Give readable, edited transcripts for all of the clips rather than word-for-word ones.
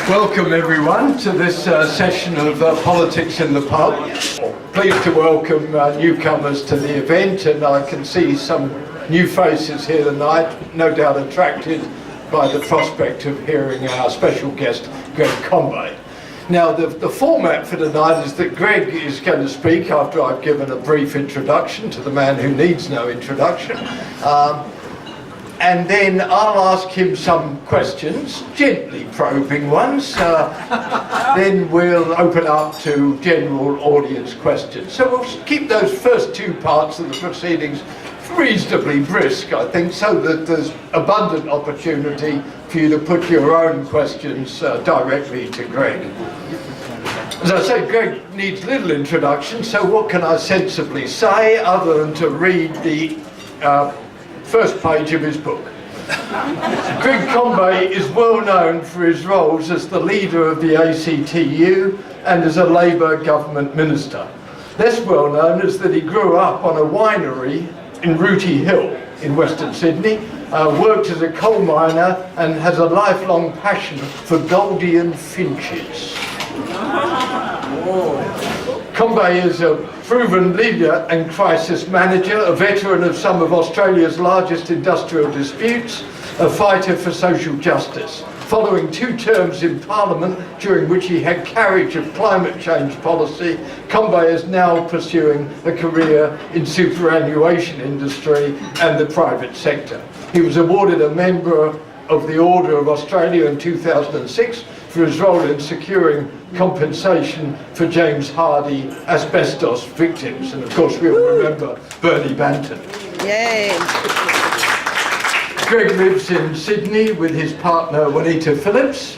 Welcome everyone to this session of Politics in the Pub. Pleased to welcome newcomers to the event, and I can see some new faces here tonight, no doubt attracted by the prospect of hearing our special guest, Greg Combet. Now the format for tonight is that Greg is going to speak after I've given a brief introduction to the man who needs no introduction. And then I'll ask him some questions, gently probing ones. Then we'll open up to general audience questions. So we'll keep those first two parts of the proceedings reasonably brisk, I think, so that there's abundant opportunity for you to put your own questions directly to Greg. As I say, Greg needs little introduction, so what can I sensibly say other than to read the first page of his book. Greg Combet is well known for his roles as the leader of the ACTU and as a Labour government minister. Less well known is that he grew up on a winery in Rooty Hill in Western Sydney, worked as a coal miner and has a lifelong passion for Gouldian finches. Combet is a proven leader and crisis manager, a veteran of some of Australia's largest industrial disputes, a fighter for social justice. Following 2 terms in Parliament, during which he had carriage of climate change policy, Combet is now pursuing a career in superannuation industry and the private sector. He was awarded a member of the Order of Australia in 2006 for his role in securing compensation for James Hardie asbestos victims. And of course we all remember Bernie Banton. Yay! Greg lives in Sydney with his partner Juanita Phillips.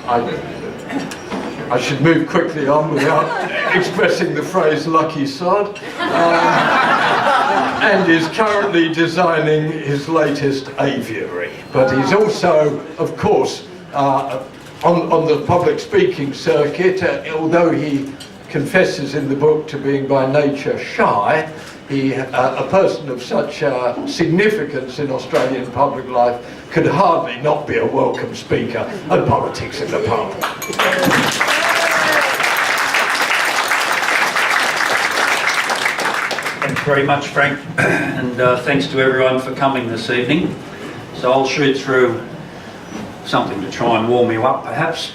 I should move quickly on without expressing the phrase lucky sod. And is currently designing his latest aviary. But he's also, of course, on the public speaking circuit, although he confesses in the book to being by nature shy, a person of such significance in Australian public life could hardly not be a welcome speaker at Politics in the Pub. Thanks very much, Frank, and thanks to everyone for coming this evening. So I'll shoot through something to try and warm you up, perhaps,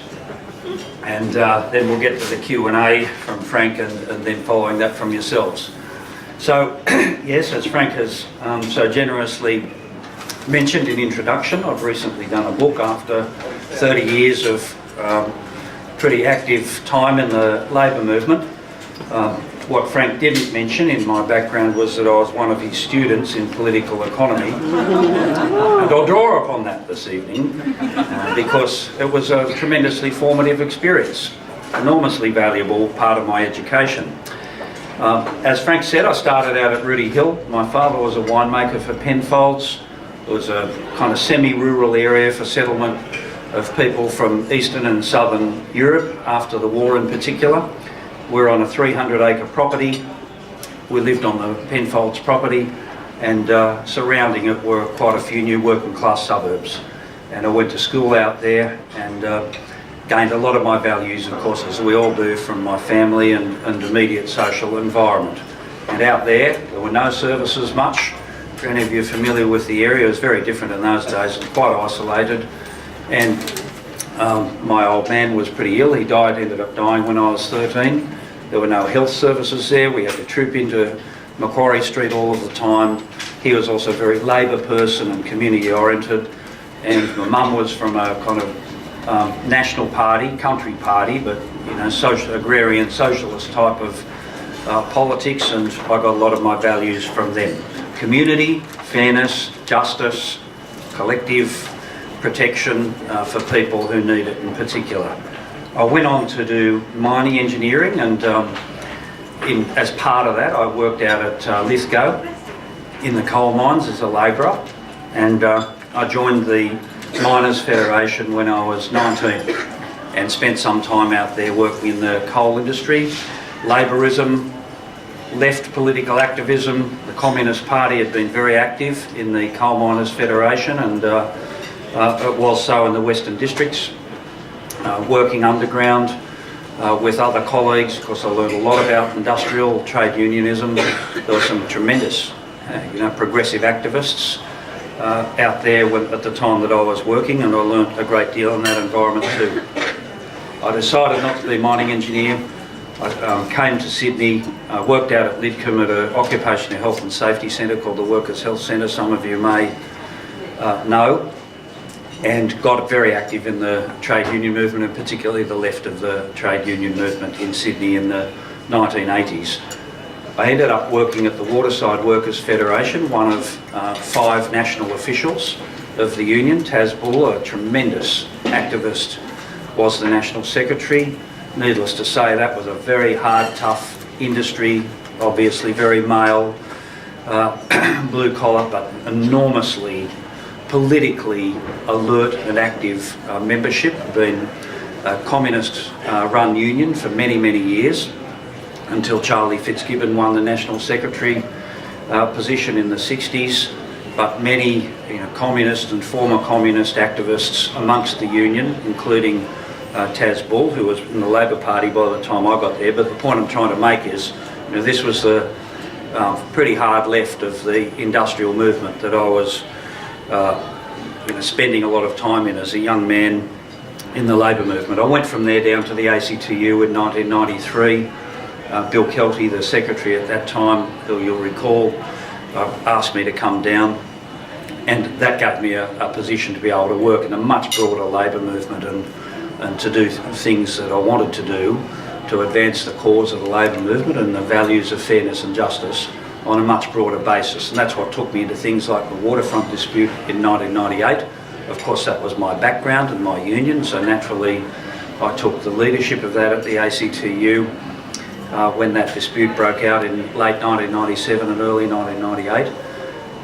and then we'll get to the Q&A from Frank, and then following that from yourselves. So, yes, as Frank has so generously mentioned in introduction, I've recently done a book after 30 years of pretty active time in the labour movement. What Frank didn't mention in my background was that I was one of his students in political economy, and I'll draw upon that this evening because it was a tremendously formative experience, enormously valuable part of my education. As Frank said, I started out at Rooty Hill. My father was a winemaker for Penfolds. It was a kind of semi-rural area for settlement of people from Eastern and Southern Europe after the war in particular. We're on a 300-acre property. We lived on the Penfolds property, and surrounding it were quite a few new working class suburbs. And I went to school out there and gained a lot of my values, of course, as we all do, from my family and immediate social environment. And out there were no services much. For any of you familiar with the area, it was very different in those days, quite isolated. And my old man was pretty ill. He ended up dying when I was 13. There were no health services there. We had to troop into Macquarie Street all of the time. He was also a very Labour person and community oriented. And my mum was from a kind of national party, country party, but you know, social, agrarian, socialist type of politics, and I got a lot of my values from them. Community, fairness, justice, collective protection for people who need it in particular. I went on to do mining engineering, and as part of that I worked out at Lithgow in the coal mines as a labourer, and I joined the Miners' Federation when I was 19 and spent some time out there working in the coal industry, labourism, left political activism. The Communist Party had been very active in the Coal Miners' Federation, and it was so in the Western Districts. working underground with other colleagues. Of course, I learned a lot about industrial trade unionism. There were some tremendous, progressive activists out there at the time that I was working, and I learnt a great deal in that environment too. I decided not to be a mining engineer. I came to Sydney, worked out at Lidcombe at an occupational health and safety centre called the Workers' Health Centre, some of you may know, and got very active in the trade union movement, and particularly the left of the trade union movement in Sydney in the 1980s. I ended up working at the Waterside Workers' Federation, one of 5 national officials of the union. Taz Bull, a tremendous activist, was the national secretary. Needless to say, that was a very hard, tough industry, obviously very male, blue collar, but enormously politically alert and active membership. Been a communist run union for many, many years, until Charlie Fitzgibbon won the national secretary position in the 60s. But many communist and former communist activists amongst the union, including Taz Bull, who was in the Labor Party by the time I got there. But the point I'm trying to make is, this was the pretty hard left of the industrial movement that I was spending a lot of time in as a young man in the labour movement. I went from there down to the ACTU in 1993. Bill Kelty, the secretary at that time, who you'll recall, asked me to come down, and that gave me a position to be able to work in a much broader labour movement and to do things that I wanted to do to advance the cause of the labour movement and the values of fairness and justice on a much broader basis. And that's what took me into things like the waterfront dispute in 1998. Of course, that was my background and my union, so naturally I took the leadership of that at the ACTU when that dispute broke out in late 1997 and early 1998.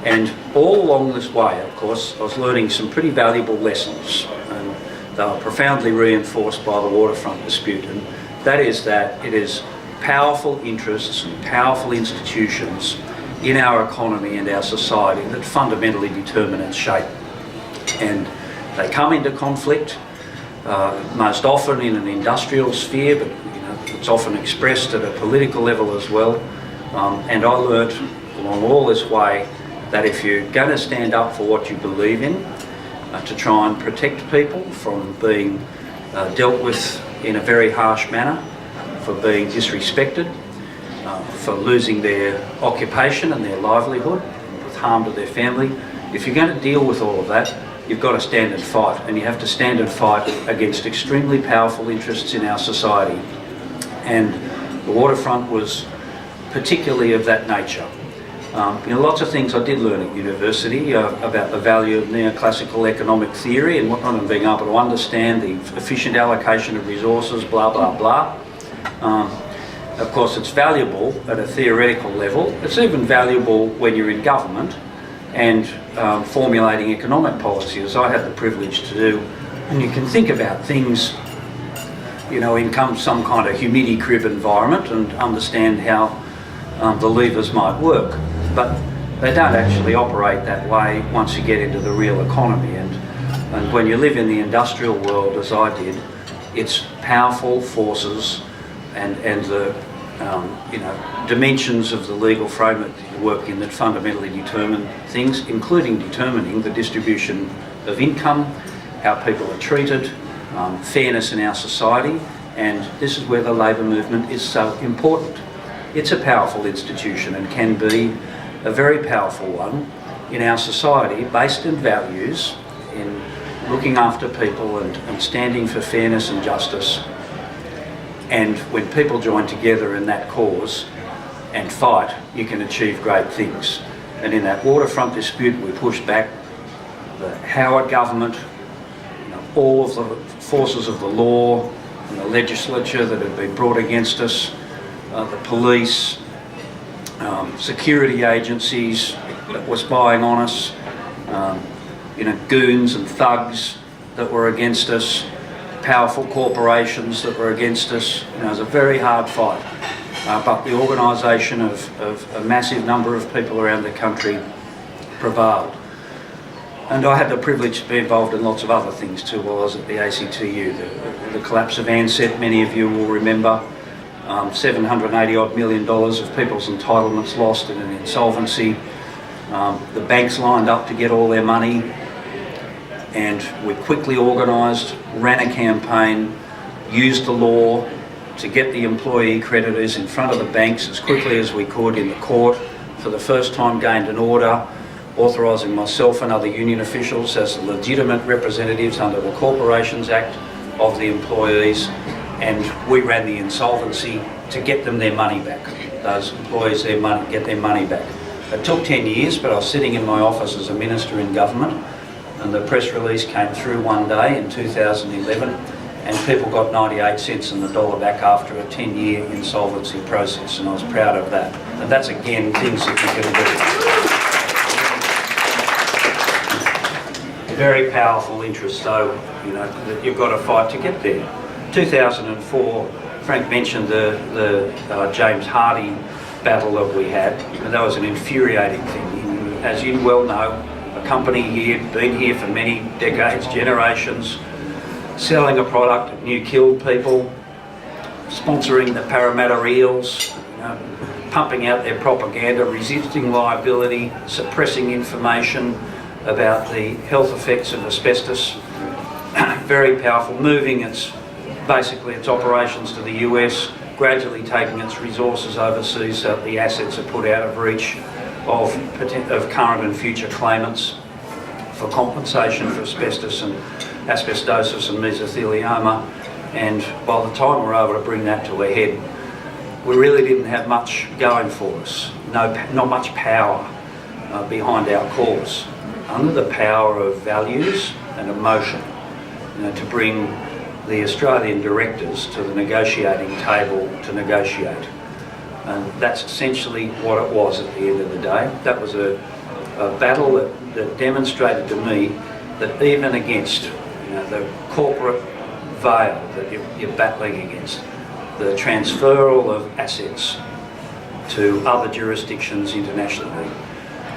And all along this way, of course, I was learning some pretty valuable lessons, and they were profoundly reinforced by the waterfront dispute. And that is that it is powerful interests and powerful institutions in our economy and our society that fundamentally determine its shape. And they come into conflict, most often in an industrial sphere, but it's often expressed at a political level as well. And I learnt along all this way that if you're going to stand up for what you believe in, to try and protect people from being dealt with in a very harsh manner, for being disrespected, for losing their occupation and their livelihood, with harm to their family, if you're going to deal with all of that, you've got to stand and fight, and you have to stand and fight against extremely powerful interests in our society. And the waterfront was particularly of that nature. Lots of things I did learn at university about the value of neoclassical economic theory and whatnot, and being able to understand the efficient allocation of resources, blah, blah, blah. Of course, it's valuable at a theoretical level. It's even valuable when you're in government and formulating economic policy, as I had the privilege to do. And you can think about things, in some kind of humidity crib environment and understand how the levers might work. But they don't actually operate that way once you get into the real economy. And when you live in the industrial world, as I did, it's powerful forces and the dimensions of the legal framework that you work in that fundamentally determine things, including determining the distribution of income, how people are treated, fairness in our society. And this is where the labour movement is so important. It's a powerful institution and can be a very powerful one in our society, based in values, in looking after people and standing for fairness and justice. And when people join together in that cause and fight, you can achieve great things. And in that waterfront dispute, we pushed back the Howard government, all of the forces of the law and the legislature that had been brought against us, the police, security agencies that were spying on us, goons and thugs that were against us, powerful corporations that were against us. It was a very hard fight, but the organisation of a massive number of people around the country prevailed. And I had the privilege to be involved in lots of other things too while I was at the ACTU. The collapse of Ansett, many of you will remember, $780 odd million of people's entitlements lost in an insolvency. The banks lined up to get all their money, and we quickly organised, ran a campaign, used the law to get the employee creditors in front of the banks as quickly as we could in the court. For the first time gained an order authorising myself and other union officials as the legitimate representatives under the Corporations Act of the employees, and we ran the insolvency to get them their money back. Those employees get their money back. It took 10 years, but I was sitting in my office as a minister in government, and the press release came through one day in 2011, and people got 98 cents on the dollar back after a 10-year insolvency process, and I was proud of that. And that's again things that you can do. Very powerful interest, though, you know, that you've got to fight to get there. 2004, Frank mentioned the James Hardie battle that we had, and that was an infuriating thing. As you well know, a company here, been here for many decades, generations, selling a product that knew killed people, sponsoring the Parramatta Eels, you know, pumping out their propaganda, resisting liability, suppressing information about the health effects of asbestos. Very powerful, moving its operations to the US, gradually taking its resources overseas so that the assets are put out of reach of current and future claimants for compensation for asbestos and asbestosis and mesothelioma. And by the time we were able to bring that to a head, we really didn't have much going for us, not much power behind our cause. Under the power of values and emotion, you know, to bring the Australian directors to the negotiating table to negotiate. And that's essentially what it was at the end of the day. That was a battle that demonstrated to me that even against, you know, the corporate veil that you're battling against, the transferal of assets to other jurisdictions internationally,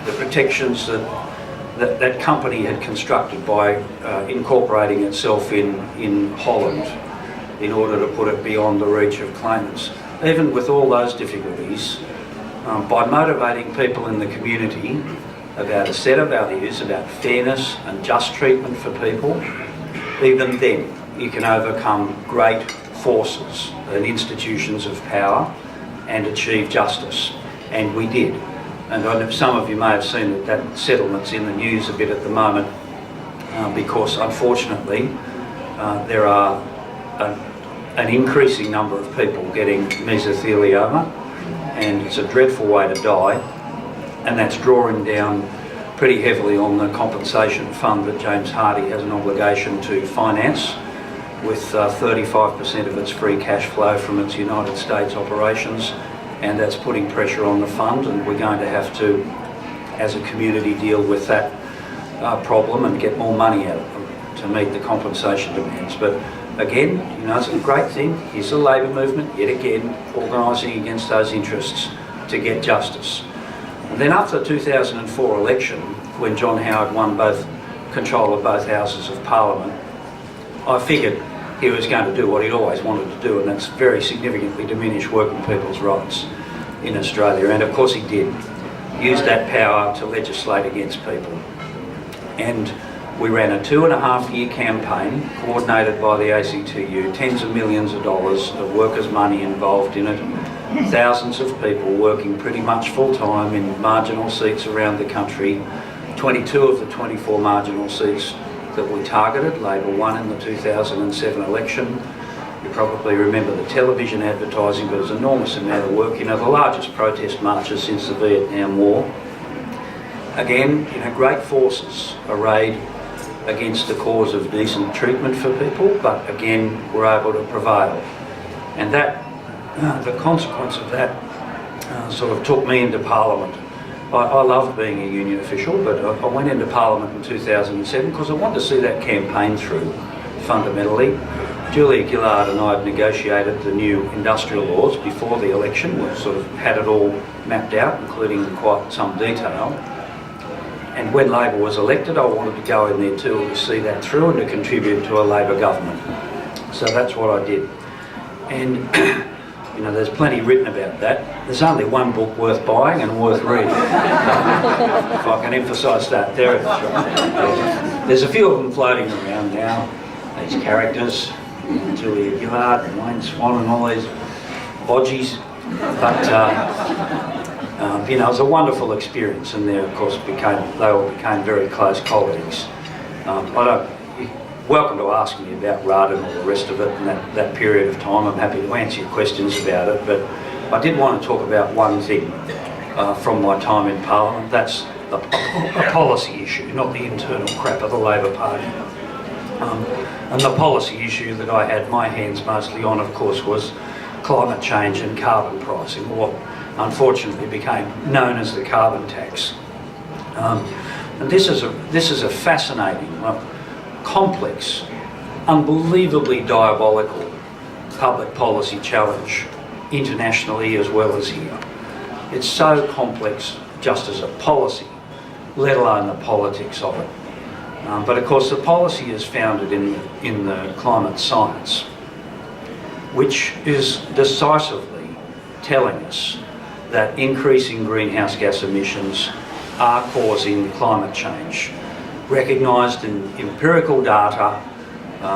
the protections that company had constructed by incorporating itself in Holland in order to put it beyond the reach of claimants. Even with all those difficulties, by motivating people in the community about a set of values, about fairness and just treatment for people, even then you can overcome great forces and institutions of power and achieve justice. And we did. And I know some of you may have seen that settlement's in the news a bit at the moment because unfortunately there are an increasing number of people getting mesothelioma, and it's a dreadful way to die, and that's drawing down pretty heavily on the compensation fund that James Hardie has an obligation to finance, with 35% of its free cash flow from its United States operations. And that's putting pressure on the fund, and we're going to have to, as a community, deal with that problem and get more money out of them to meet the compensation demands. But again, you know, it's a great thing. Here's the labour movement, yet again, organising against those interests to get justice. And then after the 2004 election, when John Howard won control of both houses of Parliament, I figured he was going to do what he'd always wanted to do, and that's very significantly diminish working people's rights in Australia. And of course he did. Used that power to legislate against people. And we ran a 2.5-year campaign coordinated by the ACTU, tens of millions of dollars of workers' money involved in it, thousands of people working pretty much full-time in marginal seats around the country. 22 of the 24 marginal seats that we targeted, Labor won in the 2007 election. You probably remember the television advertising, but it was an enormous amount of work. You know, the largest protest marches since the Vietnam War. Again, you know, great forces arrayed against the cause of decent treatment for people, but again, we're able to prevail. And that, the consequence of that sort of took me into Parliament. I loved being a union official, but I went into Parliament in 2007 because I wanted to see that campaign through, fundamentally. Julia Gillard and I had negotiated the new industrial laws before the election. We sort of had it all mapped out, including in quite some detail. And when Labor was elected, I wanted to go in there too to see that through and to contribute to a Labor government. So that's what I did. And you know, there's plenty written about that. There's only one book worth buying and worth reading. If I can emphasise that. There it is. There's a few of them floating around now. These characters, Julia Gillard and Wayne Swan and all these bodgies. But you know, it was a wonderful experience, and they of course all became very close colleagues. You're welcome to ask me about Rudd and all the rest of it and that period of time. I'm happy to answer your questions about it, but I did want to talk about one thing from my time in Parliament. That's a policy issue, not the internal crap of the Labor Party. And the policy issue that I had my hands mostly on, of course, was climate change and carbon pricing, or what unfortunately became known as the carbon tax. And this is a fascinating, complex, unbelievably diabolical public policy challenge, internationally as well as here. It's so complex just as a policy, let alone the politics of it. But of course the policy is founded in the climate science, which is decisively telling us that increasing greenhouse gas emissions are causing climate change, recognised in empirical data,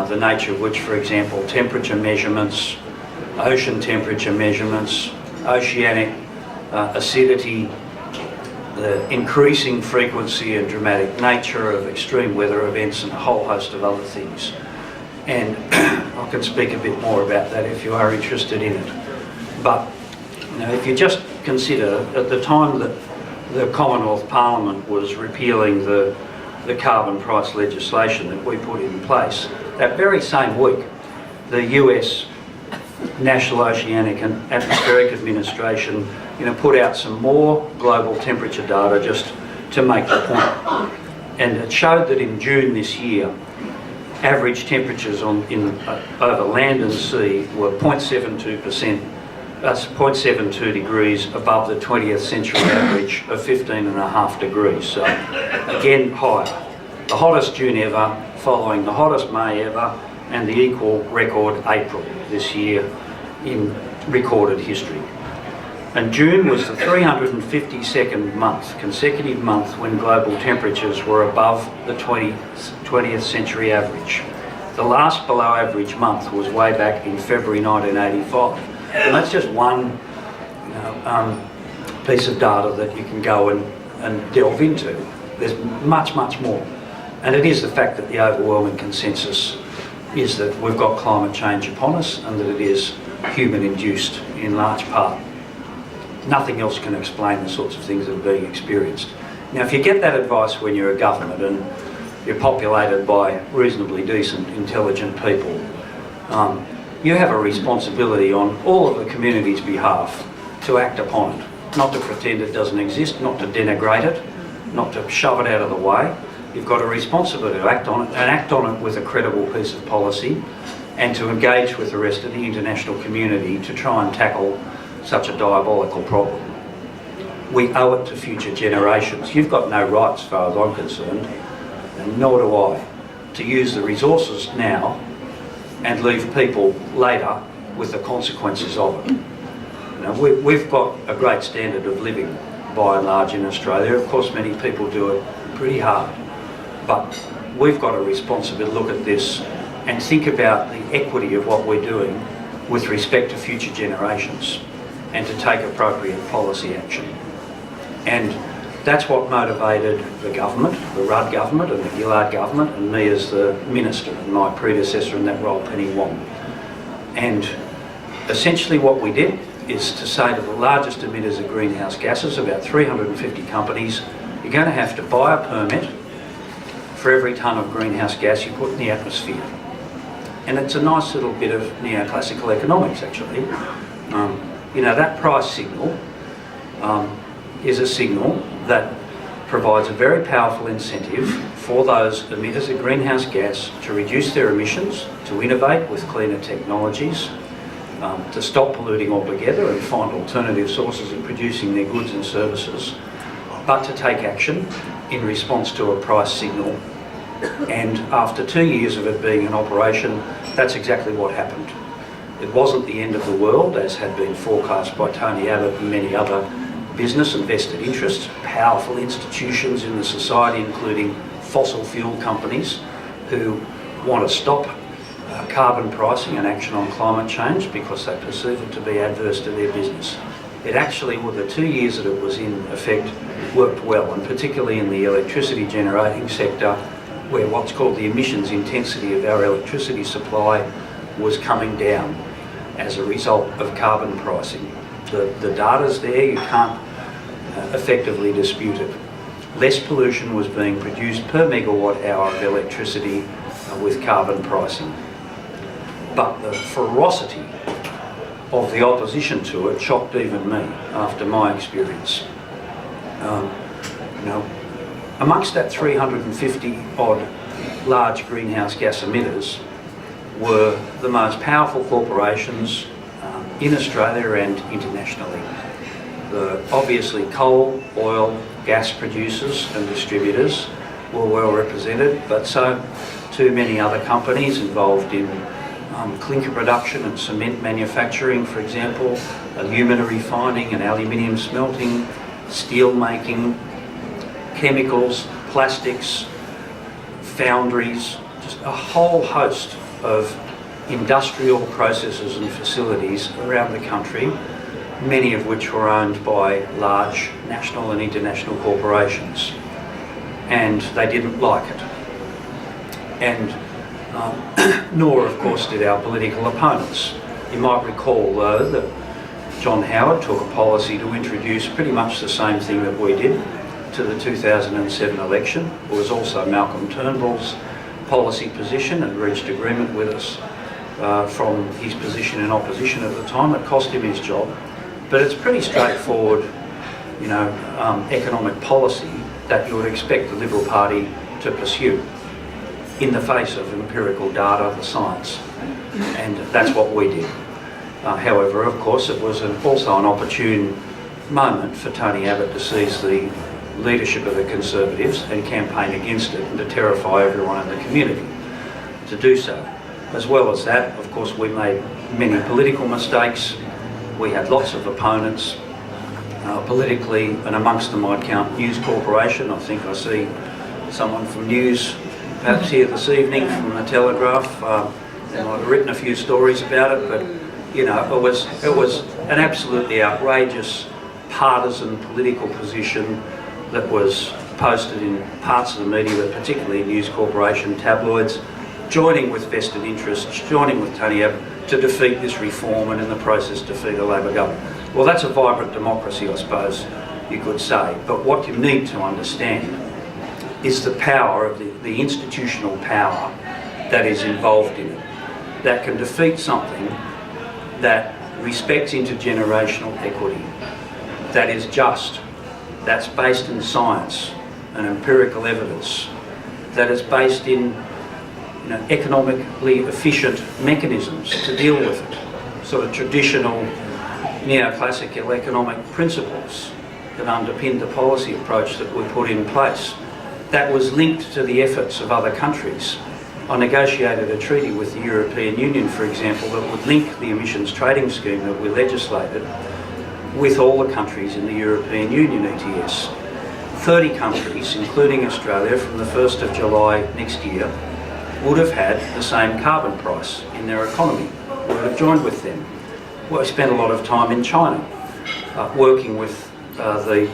the nature of which, for example, temperature measurements, ocean temperature measurements, oceanic acidity, the increasing frequency and dramatic nature of extreme weather events, and a whole host of other things. And I can speak a bit more about that if you are interested in it. But you know, if you just consider, at the time that the Commonwealth Parliament was repealing the carbon price legislation that we put in place, that very same week, the US National Oceanic and Atmospheric Administration, you know, put out some more global temperature data just to make the point. And it showed that in June this year, average temperatures over land and sea were 0.72 degrees above the 20th century average of 15.5 degrees. So again, higher. The hottest June ever, following the hottest May ever, and the equal record April this year in recorded history. And June was the 352nd consecutive month when global temperatures were above the 20th century average. The last below average month was way back in February 1985. And that's just one piece of data that you can go and delve into. There's much, much more. And it is the fact that the overwhelming consensus is that we've got climate change upon us and that it is human-induced in large part. Nothing else can explain the sorts of things that are being experienced. Now, if you get that advice when you're a government and you're populated by reasonably decent, intelligent people, you have a responsibility on all of the community's behalf to act upon it, not to pretend it doesn't exist, not to denigrate it, not to shove it out of the way. You've got a responsibility to act on it, and act on it with a credible piece of policy, and to engage with the rest of the international community to try and tackle such a diabolical problem. We owe it to future generations. You've got no right, as far as I'm concerned, and nor do I, to use the resources now and leave people later with the consequences of it. You know, we've got a great standard of living by and large in Australia. Of course, many people do it pretty hard, but we've got a responsibility to look at this and think about the equity of what we're doing with respect to future generations, and to take appropriate policy action. And that's what motivated the government, the Rudd government and the Gillard government, and me as the minister and my predecessor in that role, Penny Wong. And essentially what we did is to say to the largest emitters of greenhouse gases, about 350 companies, you're going to have to buy a permit for every tonne of greenhouse gas you put in the atmosphere. And it's a nice little bit of neoclassical economics, actually. You know, that price signal is a signal that provides a very powerful incentive for those emitters of greenhouse gas to reduce their emissions, to innovate with cleaner technologies, to stop polluting altogether and find alternative sources of producing their goods and services, but to take action in response to a price signal, and after 2 years of it being in operation, that's exactly what happened. It wasn't the end of the world, as had been forecast by Tony Abbott and many other business and vested interests, powerful institutions in the society, including fossil fuel companies who want to stop carbon pricing and action on climate change because they perceive it to be adverse to their business. It actually, with the 2 years that it was in effect, worked well, and particularly in the electricity generating sector, where what's called the emissions intensity of our electricity supply was coming down as a result of carbon pricing. The data's there, you can't effectively dispute it. Less pollution was being produced per megawatt hour of electricity with carbon pricing. But the ferocity of the opposition to it shocked even me after my experience. Amongst that 350 odd large greenhouse gas emitters were the most powerful corporations in Australia and internationally. Obviously coal, oil, gas producers and distributors were well represented, but so too many other companies involved in clinker production and cement manufacturing, for example, alumina refining and aluminium smelting, steel making, chemicals, plastics, foundries, just a whole host of industrial processes and facilities around the country, many of which were owned by large national and international corporations. And they didn't like it. And nor, of course, did our political opponents. You might recall, though, that John Howard took a policy to introduce pretty much the same thing that we did to the 2007 election. It was also Malcolm Turnbull's policy position and reached agreement with us from his position in opposition at the time. It cost him his job. But it's pretty straightforward, economic policy that you would expect the Liberal Party to pursue in the face of empirical data, the science. And that's what we did. However, of course, it was also an opportune moment for Tony Abbott to seize the leadership of the Conservatives and campaign against it and to terrify everyone in the community to do so. As well as that, of course, we made many political mistakes. We had lots of opponents politically, and amongst them I'd count News Corporation. I think I see someone from News perhaps here this evening from the Telegraph. They might have written a few stories about it, but it was an absolutely outrageous partisan political position that was posted in parts of the media, but particularly News Corporation tabloids, joining with vested interests, joining with Tony Abbott to defeat this reform and in the process defeat a Labor government. Well, that's a vibrant democracy, I suppose you could say, but what you need to understand is the power of the institutional power that is involved in it, that can defeat something that respects intergenerational equity, that is just, that's based in science and empirical evidence, that is based in economically efficient mechanisms to deal with it, sort of traditional neoclassical economic principles that underpin the policy approach that we put in place. That was linked to the efforts of other countries. I negotiated a treaty with the European Union, for example, that would link the emissions trading scheme that we legislated with all the countries in the European Union ETS. 30 countries, including Australia, from the 1st of July next year, would have had the same carbon price in their economy, would have joined with them. Well, I spent a lot of time in China working with the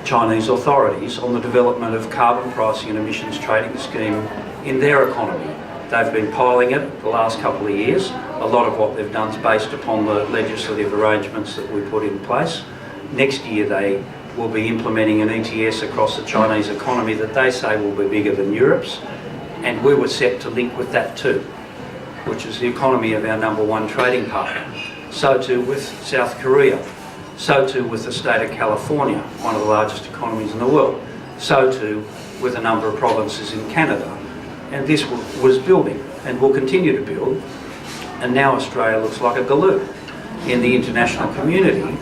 Chinese authorities on the development of carbon pricing and emissions trading scheme in their economy. They've been piling it the last couple of years. A lot of what they've done is based upon the legislative arrangements that we put in place. Next year they will be implementing an ETS across the Chinese economy that they say will be bigger than Europe's, and we were set to link with that too, which is the economy of our #1 trading partner. So too with South Korea. So too with the state of California, one of the largest economies in the world. So too with a number of provinces in Canada. And this was building and will continue to build. And now Australia looks like a galoot in the international community,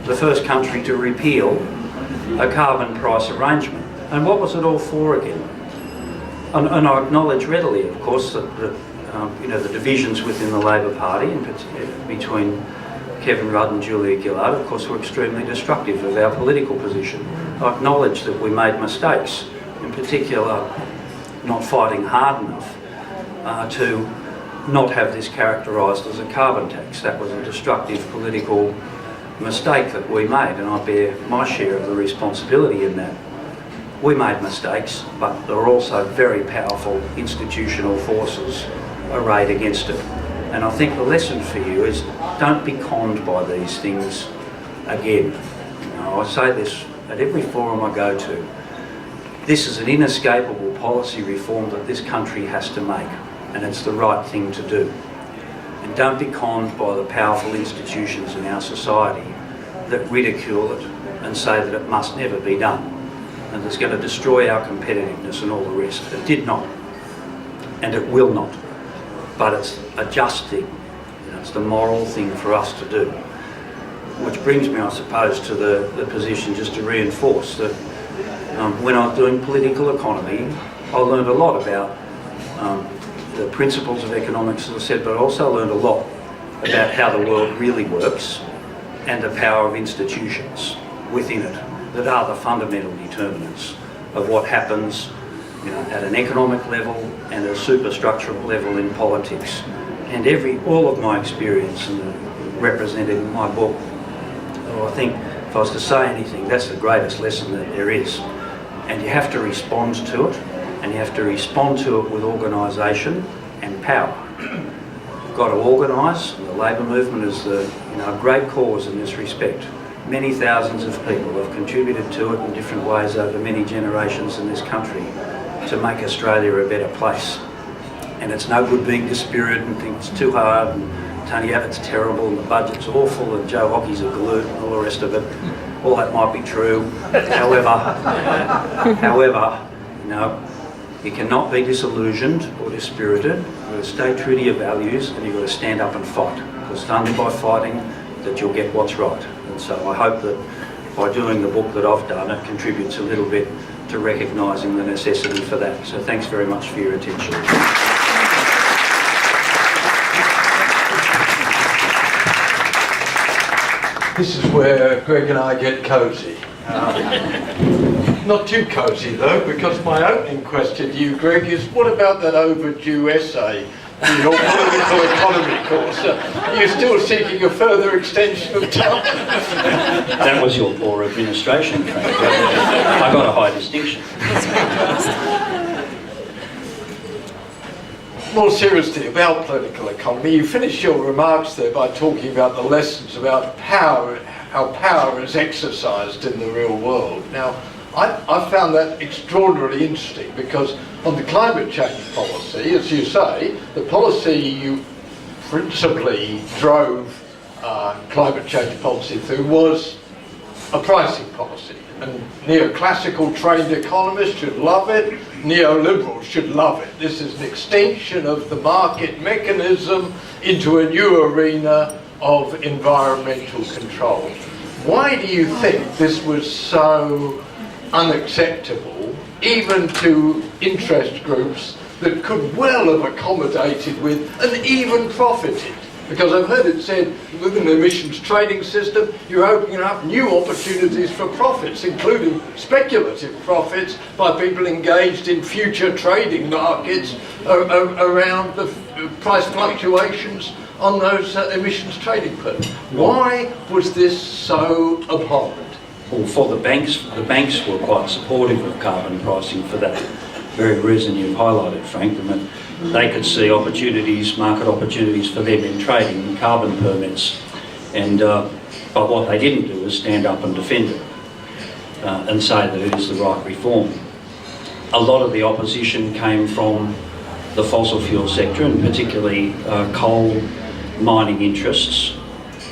the first country to repeal a carbon price arrangement And what was it all for again? And I acknowledge readily, of course, that you know, the divisions within the Labor Party, in particular between Kevin Rudd and Julia Gillard, of course, were extremely destructive of our political position. I acknowledge that we made mistakes, in particular not fighting hard enough to not have this characterised as a carbon tax. That was a destructive political mistake that we made, and I bear my share of the responsibility in that. We made mistakes, but there are also very powerful institutional forces arrayed against it. And I think the lesson for you is don't be conned by these things again. You know, I say this at every forum I go to. This is an inescapable policy reform that this country has to make, and it's the right thing to do. And don't be conned by the powerful institutions in our society that ridicule it and say that it must never be done, and it's going to destroy our competitiveness and all the rest. It did not, and it will not. But it's a just thing. You know, it's the moral thing for us to do. Which brings me, I suppose, to the position just to reinforce that when I was doing political economy, I learned a lot about the principles of economics, as I said, but I also learned a lot about how the world really works and the power of institutions within it that are the fundamental determinants of what happens, you know, at an economic level and a superstructural level in politics. And all of my experience represented in my book, I think if I was to say anything, that's the greatest lesson that there is. And you have to respond to it, and you have to respond to it with organisation and power. You've got to organise, and the labour movement is a great cause in this respect. Many thousands of people have contributed to it in different ways over many generations in this country to make Australia a better place. And it's no good being dispirited and think it's too hard and Tony Abbott's terrible and the budget's awful and Joe Hockey's a galoot and all the rest of it. All that might be true. However, you know, you cannot be disillusioned or dispirited. You've got to stay true to your values, and you've got to stand up and fight. Because it's only by fighting that you'll get what's right. And so I hope that by doing the book that I've done, it contributes a little bit to recognising the necessity for that. So thanks very much for your attention. This is where Greg and I get cosy. Not too cosy though, because my opening question to you, Greg, is what about that overdue essay in your political economy course? Are you still seeking a further extension of time? That was your poor administration, Frank. I got a high distinction. More seriously about political economy, you finished your remarks there by talking about the lessons about power, how power is exercised in the real world. Now, I found that extraordinarily interesting because on the climate change policy, as you say, the policy you principally drove climate change policy through was a pricing policy. And neoclassical trained economists should love it, neoliberals should love it. This is an extension of the market mechanism into a new arena of environmental control. Why do you think this was so unacceptable, even to interest groups that could well have accommodated with and even profited? Because I've heard it said within the emissions trading system, you're opening up new opportunities for profits, including speculative profits by people engaged in future trading markets around the price fluctuations on those emissions trading permits. Why was this so abhorrent? Well, for the banks were quite supportive of carbon pricing for that very reason you've highlighted, Frank. I mean, they could see opportunities, market opportunities for them in trading in carbon permits, and but what they didn't do is stand up and defend it and say that it is the right reform. A lot of the opposition came from the fossil fuel sector, and particularly coal mining interests,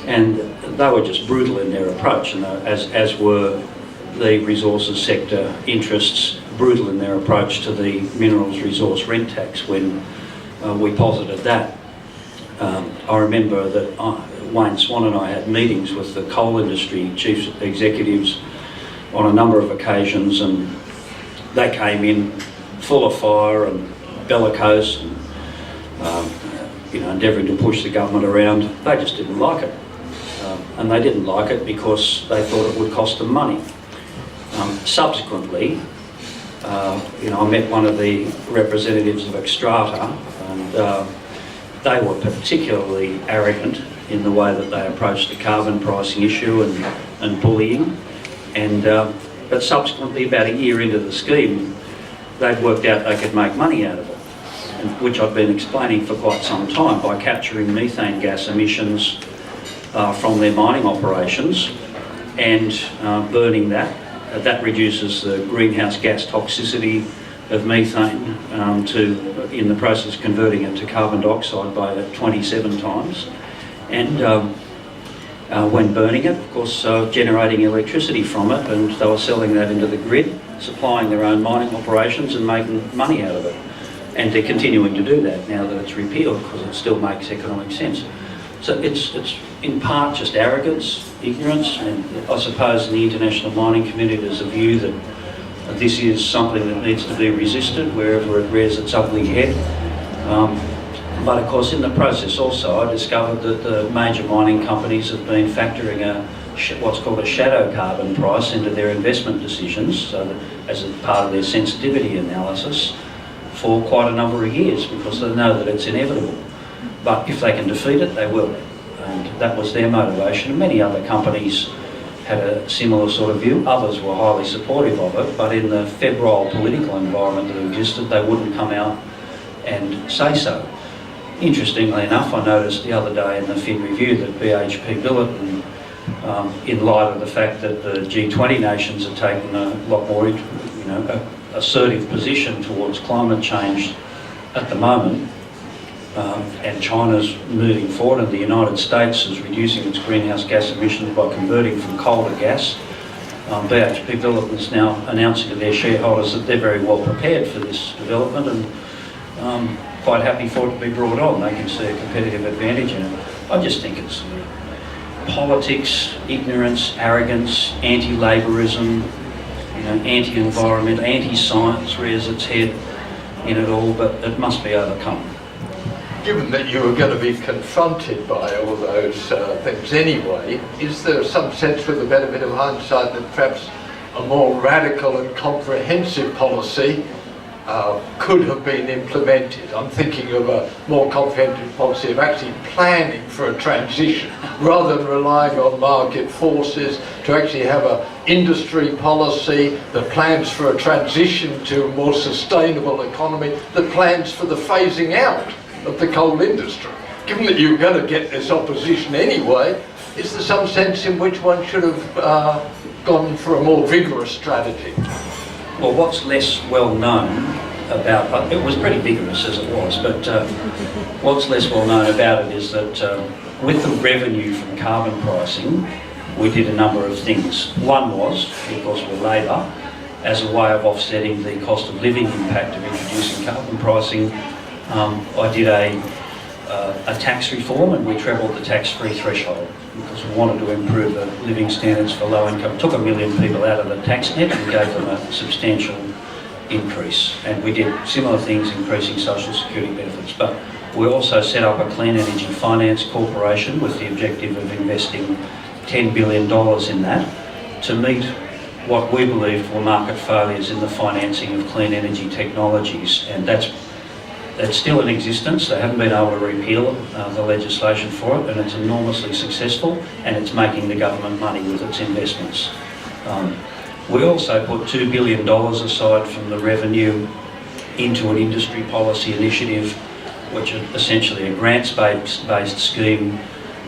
and they were just brutal in their approach, and as were the resources sector interests brutal in their approach to the minerals resource rent tax when we posited that. I remember that Wayne Swan and I had meetings with the coal industry chief executives on a number of occasions, and they came in full of fire and bellicose and endeavouring to push the government around. They just didn't like it. And they didn't like it because they thought it would cost them money. Subsequently, I met one of the representatives of Xstrata, and they were particularly arrogant in the way that they approached the carbon pricing issue and bullying. But subsequently, about a year into the scheme, they'd worked out they could make money out of it, which I've been explaining for quite some time, by capturing methane gas emissions from their mining operations and burning that. That reduces the greenhouse gas toxicity of methane in the process converting it to carbon dioxide by 27 times. And when burning it, of course, generating electricity from it, and they were selling that into the grid, supplying their own mining operations and making money out of it. And they're continuing to do that now that it's repealed, because it still makes economic sense. So it's in part just arrogance, ignorance, and I suppose in the international mining community there's a view that this is something that needs to be resisted wherever it rears its ugly head. But of course in the process also I discovered that the major mining companies have been factoring what's called a shadow carbon price into their investment decisions, so that as a part of their sensitivity analysis, for quite a number of years, because they know that it's inevitable. But if they can defeat it, they will. And that was their motivation. Many other companies had a similar sort of view. Others were highly supportive of it, but in the febrile political environment that existed, they wouldn't come out and say so. Interestingly enough, I noticed the other day in the Fin Review that BHP Billiton, in light of the fact that the G20 nations are taking a lot more assertive position towards climate change at the moment, and China's moving forward, and the United States is reducing its greenhouse gas emissions by converting from coal to gas. BHP Billiton is now announcing to their shareholders that they're very well prepared for this development, and quite happy for it to be brought on. They can see a competitive advantage in it. I just think it's politics, ignorance, arrogance, anti-labourism, anti-environment, anti-science rears its head in it all, but it must be overcome. Given that you were going to be confronted by all those things anyway, is there some sense, with the benefit of hindsight, that perhaps a more radical and comprehensive policy could have been implemented? I'm thinking of a more comprehensive policy of actually planning for a transition, rather than relying on market forces, to actually have an industry policy that plans for a transition to a more sustainable economy, that plans for the phasing out of the coal industry. Given that you're going to get this opposition anyway, is there some sense in which one should have gone for a more vigorous strategy? Well, what's less well known about it was pretty vigorous as it was, but what's less well known about it is that with the revenue from carbon pricing, we did a number of things. One was, because we're labour, as a way of offsetting the cost of living impact of introducing carbon pricing, I did a tax reform, and we trebled the tax-free threshold because we wanted to improve the living standards for low income. Took 1 million people out of the tax net and gave them a substantial increase. And we did similar things, increasing social security benefits. But we also set up a clean energy finance corporation with the objective of investing $10 billion in that to meet what we believed were market failures in the financing of clean energy technologies. And that's still in existence. They haven't been able to repeal the legislation for it, and it's enormously successful, and it's making the government money with its investments. We also put $2 billion aside from the revenue into an industry policy initiative, which is essentially a grants-based scheme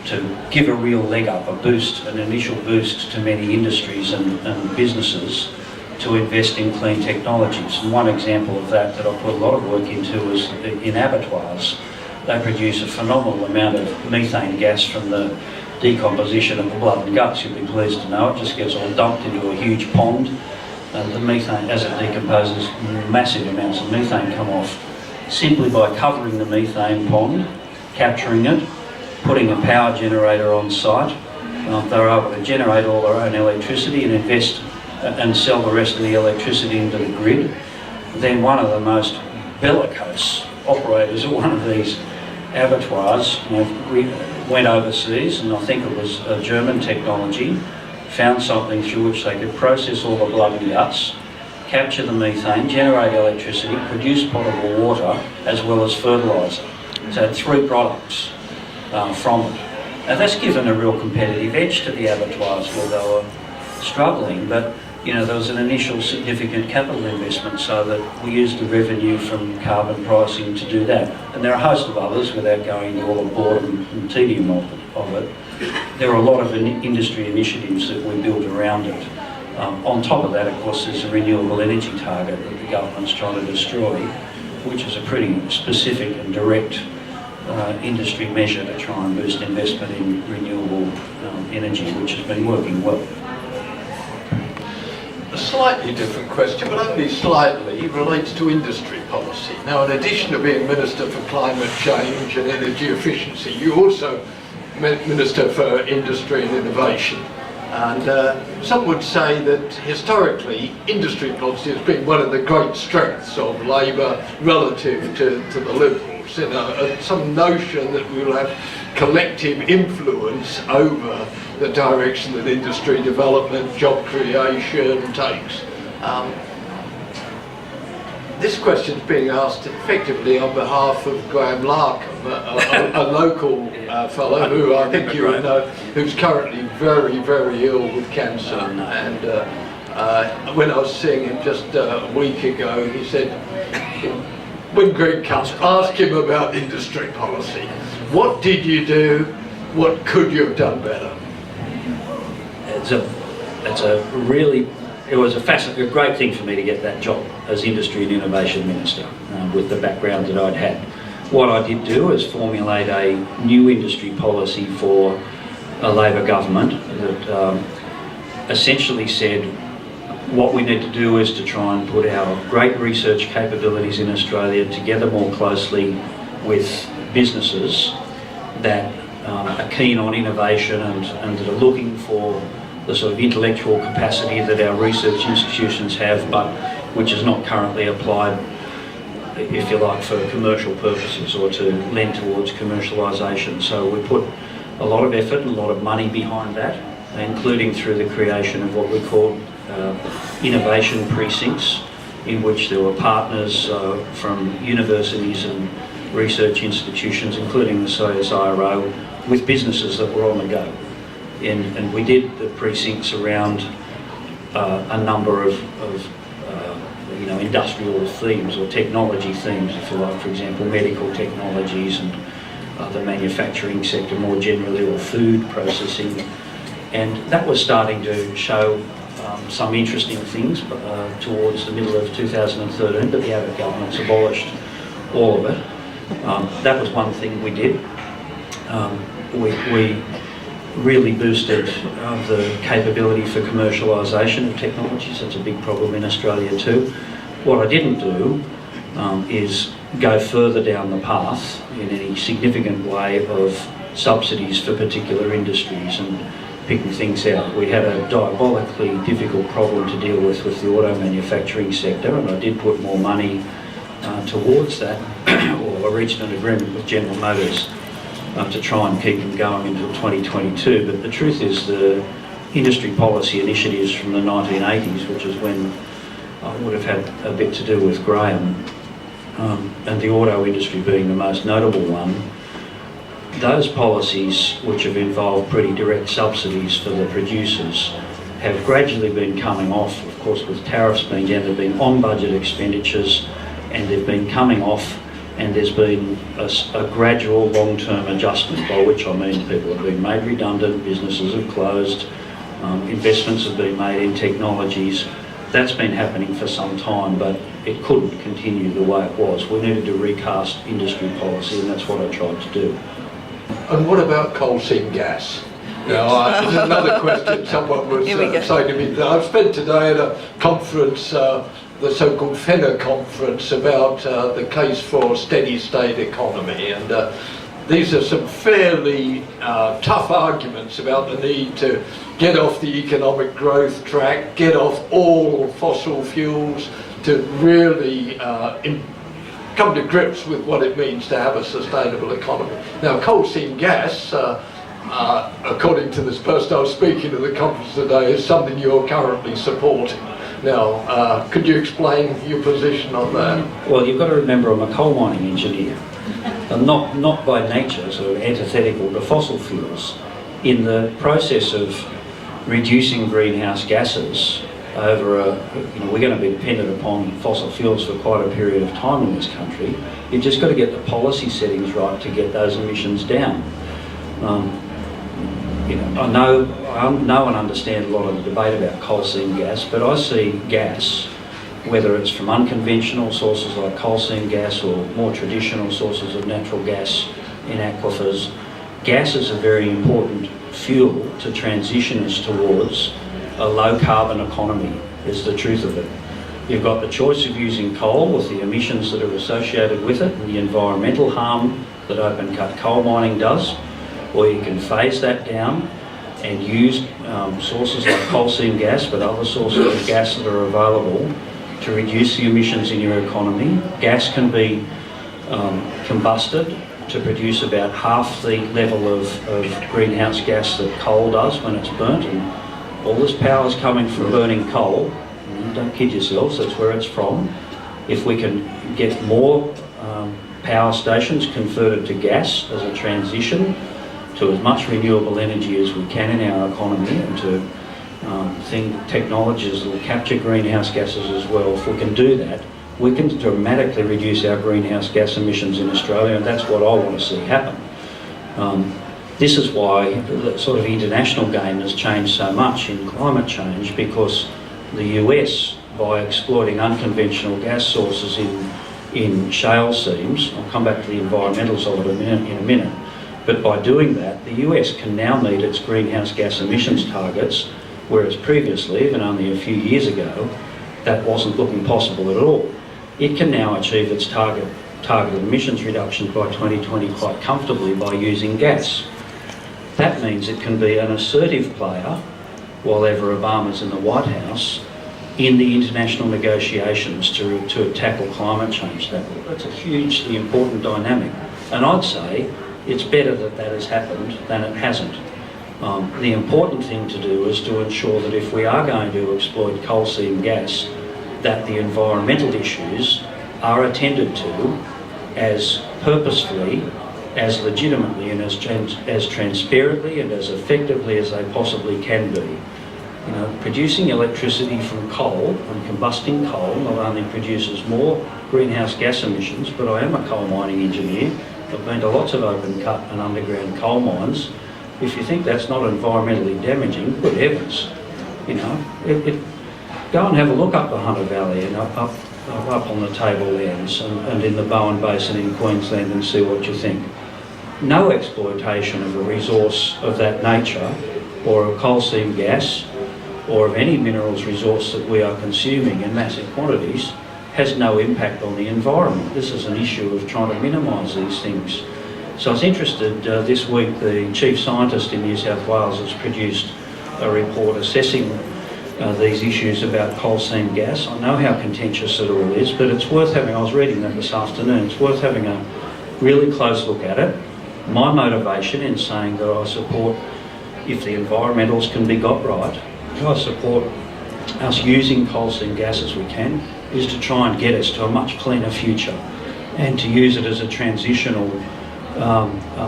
to give a real leg up, a boost, an initial boost to many industries and businesses to invest in clean technologies. And one example of that I put a lot of work into is in abattoirs. They produce a phenomenal amount of methane gas from the decomposition of the blood and guts. You'll be pleased to know it just gets all dumped into a huge pond, and the methane, as it decomposes, massive amounts of methane come off. Simply by covering the methane pond, capturing it, putting a power generator on site, they're able to generate all their own electricity and invest and sell the rest of the electricity into the grid. Then one of the most bellicose operators at one of these abattoirs, we went overseas, and I think it was a German technology, found something through which they could process all the blood and guts, capture the methane, generate electricity, produce potable water, as well as fertiliser. So it had 3 products from it. And that's given a real competitive edge to the abattoirs where they were struggling, but there was an initial significant capital investment, so that we used the revenue from carbon pricing to do that. And there are a host of others, without going into all the boredom and tedium of it. There are a lot of industry initiatives that we built around it. On top of that, of course, there's a renewable energy target that the government's trying to destroy, which is a pretty specific and direct industry measure to try and boost investment in renewable energy, which has been working well. A slightly different question, but only slightly, relates to industry policy. Now, in addition to being Minister for Climate Change and Energy Efficiency, you also Minister for Industry and Innovation. And some would say that historically, industry policy has been one of the great strengths of Labour relative to the Liberals. Some notion that we will have collective influence over the direction that industry development, job creation takes. This question is being asked effectively on behalf of Graham Larkham, a local fellow who I think you would know, who's currently very, very ill with cancer. And when I was seeing him just a week ago, he said, when Greg comes, ask him about industry policy. What did you do? What could you have done better? It was a great thing for me to get that job as Industry and Innovation Minister with the background that I'd had. What I did do is formulate a new industry policy for a Labor government that essentially said what we need to do is to try and put our great research capabilities in Australia together more closely with businesses that are keen on innovation and that are looking for the sort of intellectual capacity that our research institutions have, but which is not currently applied, if you like, for commercial purposes or to lend towards commercialisation. So we put a lot of effort and a lot of money behind that, including through the creation of what we call innovation precincts, in which there were partners from universities and research institutions, including the CSIRO, with businesses that were on the go. And we did the precincts around a number of industrial themes or technology themes, if you like, for example, medical technologies and the manufacturing sector more generally, or food processing. And that was starting to show some interesting things towards the middle of 2013, but the Abbott government's abolished all of it. That was one thing we did. We really boosted the capability for commercialisation of technologies. That's a big problem in Australia too. What I didn't do is go further down the path in any significant way of subsidies for particular industries and picking things out. We had a diabolically difficult problem to deal with the auto manufacturing sector, and I did put more money towards that, or I reached an agreement with General Motors to try and keep them going until 2022. But the truth is, the industry policy initiatives from the 1980s, which is when I would have had a bit to do with Graham, and the auto industry being the most notable one, those policies, which have involved pretty direct subsidies for the producers, have gradually been coming off. Of course, with tariffs being down, there have been on-budget expenditures, and they've been coming off, and there's been a gradual long-term adjustment, by which I mean people have been made redundant, businesses have closed, investments have been made in technologies. That's been happening for some time, but it couldn't continue the way it was. We needed to recast industry policy, and that's what I tried to do. And what about coal seam gas? Now, there's another question someone was saying to me. I've spent today at a conference, the so-called FENA conference, about the case for a steady state economy, and these are some fairly tough arguments about the need to get off the economic growth track, get off all fossil fuels, to really come to grips with what it means to have a sustainable economy. Now, coal seam gas, according to this person I was speaking at the conference today, is something you're currently supporting. Now, could you explain your position on that? Well, you've got to remember I'm a coal mining engineer. I'm not by nature sort of antithetical to fossil fuels. In the process of reducing greenhouse gases over we're going to be dependent upon fossil fuels for quite a period of time in this country. You've just got to get the policy settings right to get those emissions down. I know and understand a lot of the debate about coal seam gas, but I see gas, whether it's from unconventional sources like coal seam gas or more traditional sources of natural gas in aquifers, gas is a very important fuel to transition us towards a low carbon economy, is the truth of it. You've got the choice of using coal with the emissions that are associated with it and the environmental harm that open cut coal mining does, or you can phase that down and use sources like coal seam gas, but other sources of gas that are available to reduce the emissions in your economy. Gas can be combusted to produce about half the level of greenhouse gas that coal does when it's burnt, and all this power is coming from burning coal. Don't kid yourselves, that's where it's from. If we can get more power stations converted to gas as a transition to as much renewable energy as we can in our economy, and to technologies that will capture greenhouse gases as well, if we can do that, we can dramatically reduce our greenhouse gas emissions in Australia, and that's what I want to see happen. This is why the sort of international game has changed so much in climate change, because the US, by exploiting unconventional gas sources in shale seams, I'll come back to the environmental side in a minute, but by doing that, the US can now meet its greenhouse gas emissions targets, whereas previously, even only a few years ago, that wasn't looking possible at all. It can now achieve its targeted emissions reductions by 2020 quite comfortably by using gas. That means it can be an assertive player, while ever Obama's in the White House, in the international negotiations to tackle climate change. That's a hugely important dynamic. And I'd say it's better that that has happened than it hasn't. The important thing to do is to ensure that if we are going to exploit coal seam gas, that the environmental issues are attended to as purposefully, as legitimately and as transparently and as effectively as they possibly can be. Producing electricity from coal and combusting coal not only produces more greenhouse gas emissions, but I am a coal mining engineer. I've been to lots of open cut and underground coal mines. If you think that's not environmentally damaging, good heavens, go and have a look up the Hunter Valley and up on the tablelands and in the Bowen Basin in Queensland and see what you think. No exploitation of a resource of that nature, or of coal seam gas, or of any minerals resource that we are consuming in massive quantities, has no impact on the environment. This is an issue of trying to minimise these things. So I was interested, this week the Chief Scientist in New South Wales has produced a report assessing these issues about coal seam gas. I know how contentious it all is, but it's worth having, I was reading that this afternoon, it's worth having a really close look at it. My motivation in saying that I support, if the environmentals can be got right, I support us using coal seam gas as we can, is to try and get us to a much cleaner future and to use it as a transitional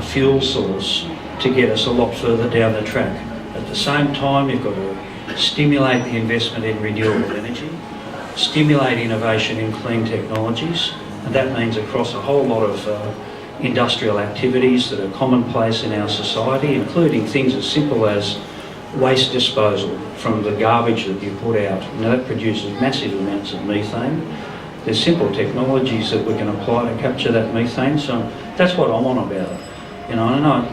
fuel source to get us a lot further down the track. At the same time, you've got to stimulate the investment in renewable energy, stimulate innovation in clean technologies, and that means across a whole lot of industrial activities that are commonplace in our society, including things as simple as waste disposal from the garbage that you put out. That produces massive amounts of methane. There's simple technologies that we can apply to capture that methane, so that's what I'm on about. And I know,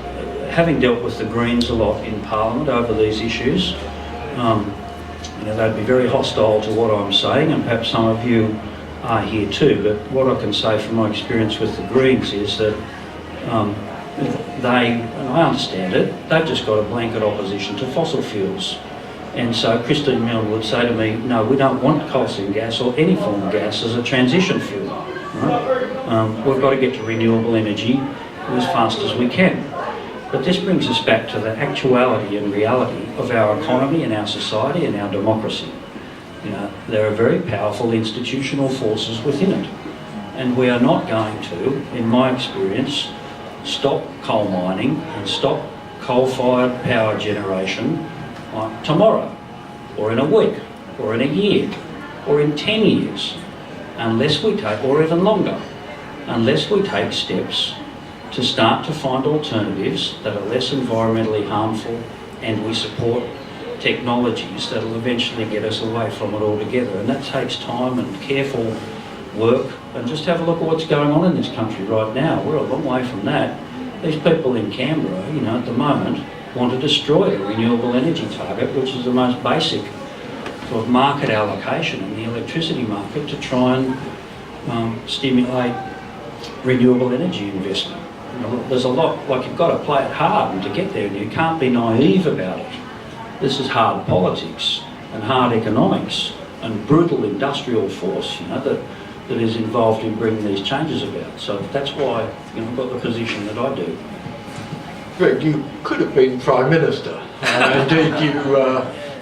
having dealt with the Greens a lot in Parliament over these issues, they'd be very hostile to what I'm saying, and perhaps some of you are here too, but what I can say from my experience with the Greens is that and I understand it, they've just got a blanket opposition to fossil fuels. And so Christine Milne would say to me, no, we don't want coal seam gas or any form of gas as a transition fuel. Right? We've got to get to renewable energy as fast as we can. But this brings us back to the actuality and reality of our economy and our society and our democracy. You know, there are very powerful institutional forces within it. And we are not going to, in my experience, stop coal mining and stop coal-fired power generation tomorrow, or in a week, or in a year, or in 10 years, unless we take, or even longer, unless we take steps to start to find alternatives that are less environmentally harmful, and we support technologies that will eventually get us away from it altogether. And that takes time and careful work. And just have a look at what's going on in this country right now. We're a long way from that. These people in Canberra, you know, at the moment, want to destroy the renewable energy target, which is the most basic sort of market allocation in the electricity market, to try and stimulate renewable energy investment. You know, there's a lot, like, you've got to play it hard and to get there, and you can't be naive about it. This is hard politics and hard economics and brutal industrial force, you know, that is involved in bringing these changes about. So that's why, you know, I've got the position that I do. Greg, you could have been Prime Minister. Indeed, you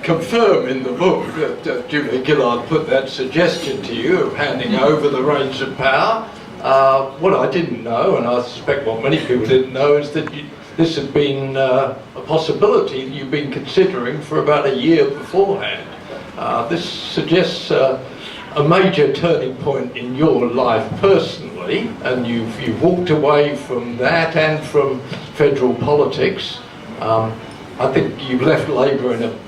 confirm in the book that Julia Gillard put that suggestion to you of handing over the reins of power. What I didn't know, and I suspect what many people didn't know, is that this had been a possibility that you've been considering for about a year beforehand. This suggests a major turning point in your life personally, and you've walked away from that and from federal politics. I think you've left Labor in a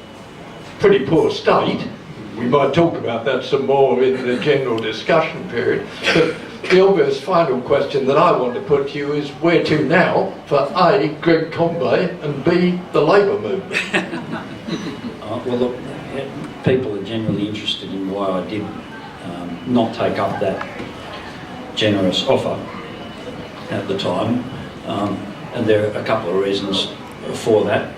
pretty poor state. We might talk about that some more in the general discussion period. But the obvious final question that I want to put to you is, where to now for A, Greg Combet, and B, the Labor movement? Well, look, people are generally interested in why I did not take up that generous offer at the time, and there are a couple of reasons for that.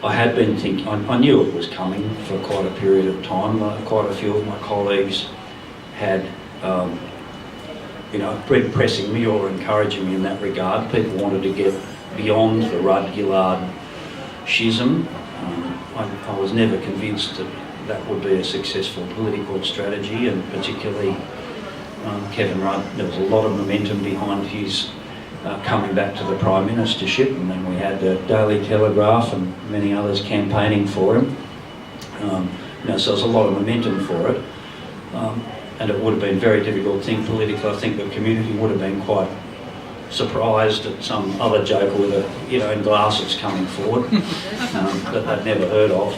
I had been thinking, I knew it was coming for quite a period of time. Quite a few of my colleagues had been pressing me or encouraging me in that regard. People wanted to get beyond the Rudd-Gillard schism. I was never convinced that that would be a successful political strategy, and particularly Kevin Rudd. There was a lot of momentum behind his coming back to the Prime Ministership, and then we had the Daily Telegraph and many others campaigning for him. So there's a lot of momentum for it, and it would have been a very difficult thing politically. I think the community would have been quite surprised at some other joker with in glasses coming forward that they'd never heard of.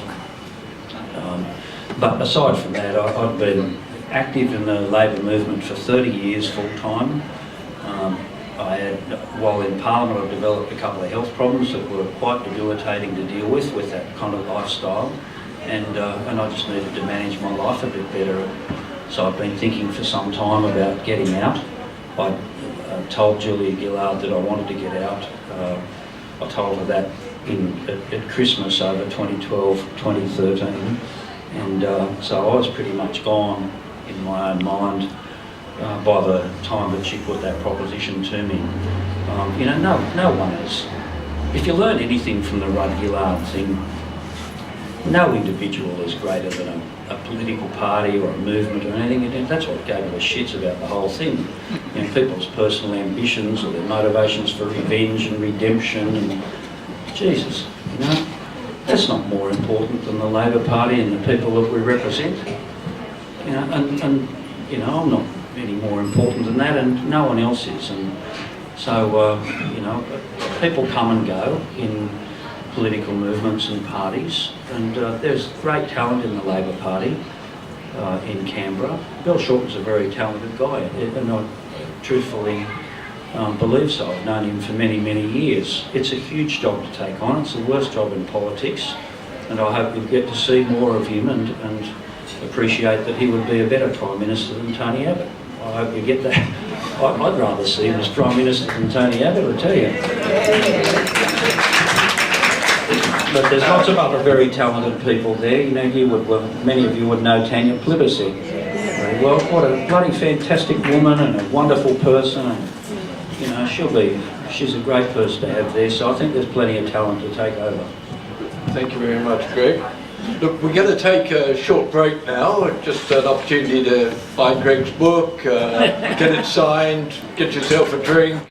But aside from that, I'd been active in the Labor movement for 30 years full time. I had, while in Parliament, I developed a couple of health problems that were quite debilitating to deal with that kind of lifestyle, and I just needed to manage my life a bit better. So I've been thinking for some time about getting out. I told Julia Gillard that I wanted to get out. I told her that at Christmas over 2012, 2013, and so I was pretty much gone in my own mind by the time that she put that proposition to me. No one is. If you learn anything from the Rudd-Gillard thing, no individual is greater than a political party or a movement or anything. And that's what gave me the shits about the whole thing. People's personal ambitions or their motivations for revenge and redemption, and Jesus, that's not more important than the Labor Party and the people that we represent. I'm not any more important than that, and no one else is. And so, people come and go in political movements and parties, and there's great talent in the Labor Party in Canberra. Bill Shorten's a very talented guy, and I truthfully believe so. I've known him for many, many years. It's a huge job to take on. It's the worst job in politics, and I hope we get to see more of him and appreciate that he would be a better Prime Minister than Tony Abbott. I hope we get that. I'd rather see him as Prime Minister than Tony Abbott, I tell you. But there's lots of other very talented people there. You know, many of you would know Tanya Plibersek. Very well. What a bloody fantastic woman and a wonderful person. And, you know, she's a great person to have there. So I think there's plenty of talent to take over. Thank you very much, Greg. Look, we're going to take a short break now. Just an opportunity to buy Greg's book, get it signed, get yourself a drink.